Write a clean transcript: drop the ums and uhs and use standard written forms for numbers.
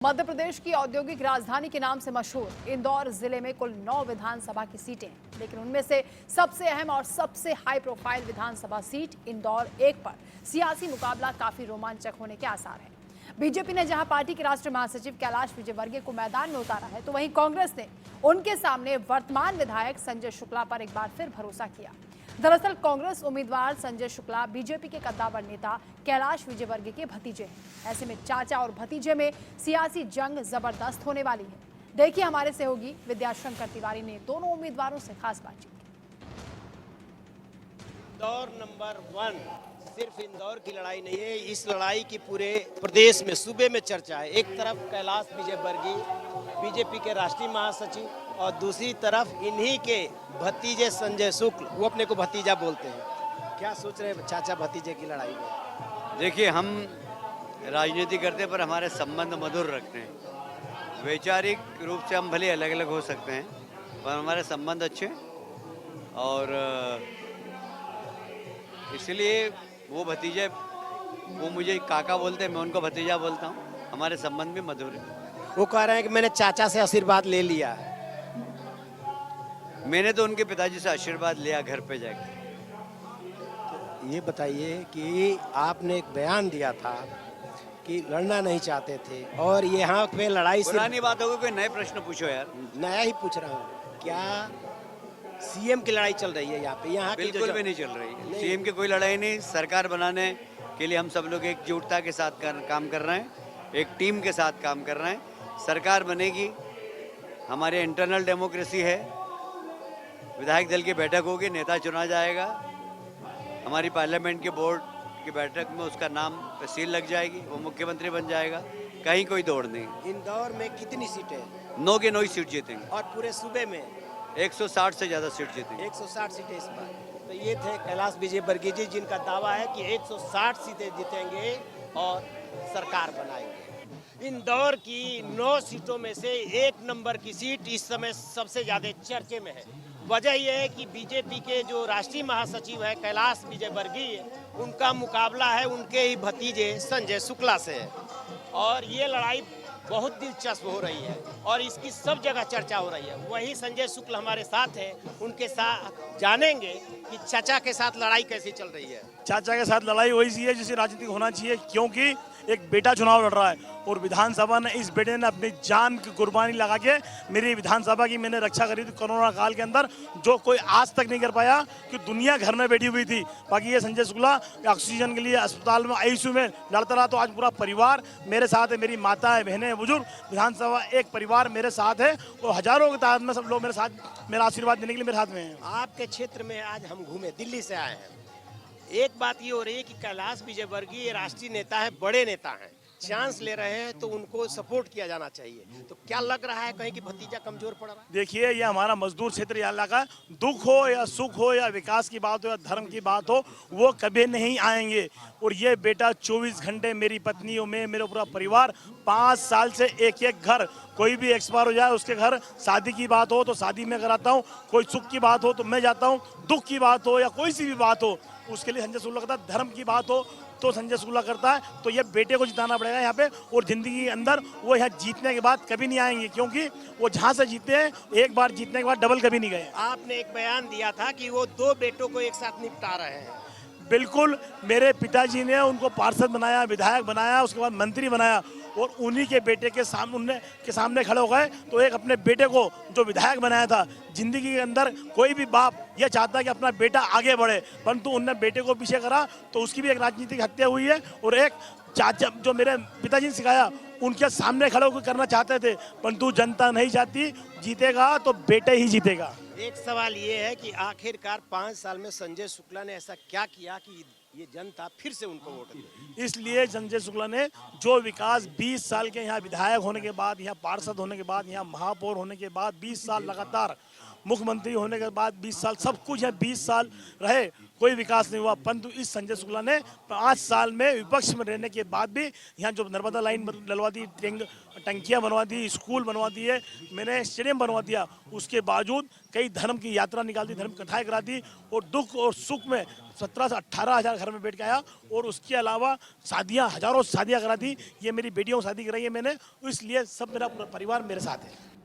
मध्य प्रदेश की औद्योगिक राजधानी के नाम से मशहूर इंदौर जिले में कुल 9 विधानसभा की सीटें हैं, लेकिन उनमें से सबसे अहम और सबसे हाई प्रोफाइल विधानसभा सीट इंदौर 1 पर सियासी मुकाबला काफी रोमांचक होने के आसार हैं। बीजेपी ने जहां पार्टी के राष्ट्रीय महासचिव कैलाश विजयवर्गीय को मैदान में उतारा है, तो वहीं कांग्रेस ने उनके सामने वर्तमान विधायक संजय शुक्ला पर एक बार फिर भरोसा किया। दरअसल कांग्रेस उम्मीदवार संजय शुक्ला बीजेपी के कद्दावर नेता कैलाश विजयवर्गीय के भतीजे हैं। ऐसे में चाचा और भतीजे में सियासी जंग जबरदस्त होने वाली है। देखिए हमारे सहयोगी विद्याशंकर तिवारी ने दोनों उम्मीदवारों से खास बातचीत की। इंदौर नंबर 1 सिर्फ इंदौर की लड़ाई नहीं है, इस लड़ाई की पूरे प्रदेश में सूबे में चर्चा है। एक तरफ कैलाश विजयवर्गीय बीजेपी के राष्ट्रीय महासचिव और दूसरी तरफ इन्हीं के भतीजे संजय शुक्ल, वो अपने को भतीजा बोलते हैं। क्या सोच रहे हैं चाचा भतीजे की लड़ाई में? देखिए, हम राजनीति करते पर हमारे संबंध मधुर रखते हैं। वैचारिक रूप से हम भले अलग अलग हो सकते हैं, पर हमारे संबंध अच्छे, और इसलिए वो भतीजे, वो मुझे काका बोलते हैं, मैं उनको भतीजा बोलता हूँ। हमारे संबंध भी मधुर है। वो कह रहे हैं कि मैंने चाचा से आशीर्वाद ले लिया है। मैंने तो उनके पिताजी से आशीर्वाद लिया घर पे जाकर। ये बताइए कि आपने एक बयान दिया था कि लड़ना नहीं चाहते थे, और यहाँ पे लड़ाई से पुरानी बात होगी, कोई नए प्रश्न पूछो यार। नया ही पूछ रहा हूँ। क्या सीएम की लड़ाई चल रही है यहाँ पे? यहाँ बिल्कुल भी नहीं चल रही है। सीएम की कोई लड़ाई नहीं। सरकार बनाने के लिए हम सब लोग एकजुटता के साथ काम कर रहे हैं, एक टीम के साथ काम कर रहे हैं। सरकार बनेगी, हमारे इंटरनल डेमोक्रेसी है, विधायक दल की बैठक होगी, नेता चुना जाएगा, हमारी पार्लियामेंट के बोर्ड की बैठक में उसका नाम तहसील लग जाएगी, वो मुख्यमंत्री बन जाएगा। कहीं कोई दौड़ नहीं। इंदौर में कितनी सीटें? 9 के 9 सीट जीतेंगे, और पूरे सूबे में 160 से ज्यादा सीट जीतेंगे। 160 सीटें इस बार। तो ये थे कैलाश विजयवर्गीय जी, जिनका दावा है कि 160 सीटें जीतेंगे और सरकार बनाएंगे। इंदौर की 9 सीटों में से 1 नंबर की सीट इस समय सबसे ज्यादा चर्चे में है। वजह यह है कि बीजेपी के जो राष्ट्रीय महासचिव है कैलाश विजयवर्गीय, उनका मुकाबला है उनके ही भतीजे संजय शुक्ला से है, और ये लड़ाई बहुत दिलचस्प हो रही है और इसकी सब जगह चर्चा हो रही है। वही संजय शुक्ल हमारे साथ हैं, उनके साथ जानेंगे कि चाचा के साथ लड़ाई कैसी चल रही है। चाचा के साथ लड़ाई वही सी है जिसे राजनीतिक होना चाहिए, क्योंकि एक बेटा चुनाव लड़ रहा है और विधानसभा ने, इस बेटे ने अपनी जान की कुर्बानी लगा के मेरी विधानसभा की मैंने रक्षा करी थी कोरोना काल के अंदर, जो कोई आज तक नहीं कर पाया, कि दुनिया घर में बैठी हुई थी। बाकी ये संजय शुक्ला ऑक्सीजन के लिए अस्पताल में आईसीयू में लड़ता रहा, तो आज पूरा परिवार मेरे साथ है, मेरी माता है, बहनें, बुजुर्ग, विधानसभा एक परिवार मेरे साथ है, और हजारों की तादाद में सब लोग मेरे साथ, मेरा आशीर्वाद देने के लिए मेरे साथ में है। आपके क्षेत्र में आज हम घूमे, दिल्ली से आए हैं। एक बात ये हो रही है कि कैलाश विजयवर्गीय राष्ट्रीय नेता है, बड़े नेता हैं, चांस ले रहे हैं, तो उनको सपोर्ट किया जाना चाहिए। तो क्या लग रहा है कहीं कि भतीजा कमजोर पड़ रहा है? देखिए, ये हमारा मजदूर क्षेत्र इलाका, दुख हो या सुख हो या विकास की बात हो या धर्म की बात हो, वो कभी नहीं आएंगे। और ये बेटा 24 घंटे, मेरी पत्नी और मैं, मेरा पूरा परिवार 5 साल से एक एक घर, कोई भी एक्सपायर हो जाए उसके घर, शादी की बात हो तो शादी में कराता हूँ, कोई सुख की बात हो तो मैं जाता हूँ, दुख की बात हो या कोई सी भी बात हो उसके लिए संजय शुक्ला करता है, धर्म की बात हो तो संजय शुक्ला करता है। तो ये बेटे को जिताना पड़ेगा यहाँ पे, और जिंदगी के अंदर वो यहाँ जीतने के बाद कभी नहीं आएंगे, क्योंकि वो जहाँ से जीते हैं, एक बार जीतने के बाद डबल कभी नहीं गए। आपने एक बयान दिया था कि वो 2 बेटों को एक साथ निपटा रहे हैं। बिल्कुल, मेरे पिताजी ने उनको पार्षद बनाया, विधायक बनाया, उसके बाद मंत्री बनाया, और उन्हीं के बेटे के सामने खड़े हो गए। तो एक अपने बेटे को जो विधायक बनाया था, जिंदगी के अंदर कोई भी बाप यह चाहता है कि अपना बेटा आगे बढ़े, परंतु उनने बेटे को पीछे करा, तो उसकी भी एक राजनीतिक हत्या हुई है। और एक चाचा जो मेरे पिताजी ने सिखाया, उनके सामने खड़े होकर करना चाहते थे, परंतु जनता नहीं चाहती, जीतेगा तो बेटे ही जीतेगा। एक सवाल ये है कि आखिरकार 5 साल में संजय शुक्ला ने ऐसा क्या किया कि ये जनता फिर से उनको वोट दे? इसलिए संजय शुक्ला ने जो विकास 20 साल के यहाँ विधायक होने के बाद, यहाँ पार्षद होने के बाद, यहाँ महापौर होने के बाद, 20 साल लगातार मुख्यमंत्री होने के बाद, 20 साल सब कुछ यहाँ 20 साल रहे, कोई विकास नहीं हुआ। परंतु इस संजय शुक्ला ने 5 साल में विपक्ष में रहने के बाद भी यहाँ जो नर्मदा लाइन डलवा दी, टंकियाँ बनवा दी, स्कूल बनवा दिए, मैंने स्टेडियम बनवा दिया, उसके बावजूद कई धर्म की यात्रा निकाल दी, धर्म कथाएं करा दी, और दुख और सुख में 17 से 18 हज़ार घर में बैठ के आया। और उसके अलावा शादियाँ, हजारों शादियाँ करा दी। ये मेरी बेटियों को शादी कराई है मैंने, इसलिए सब मेरा पूरा परिवार मेरे साथ है।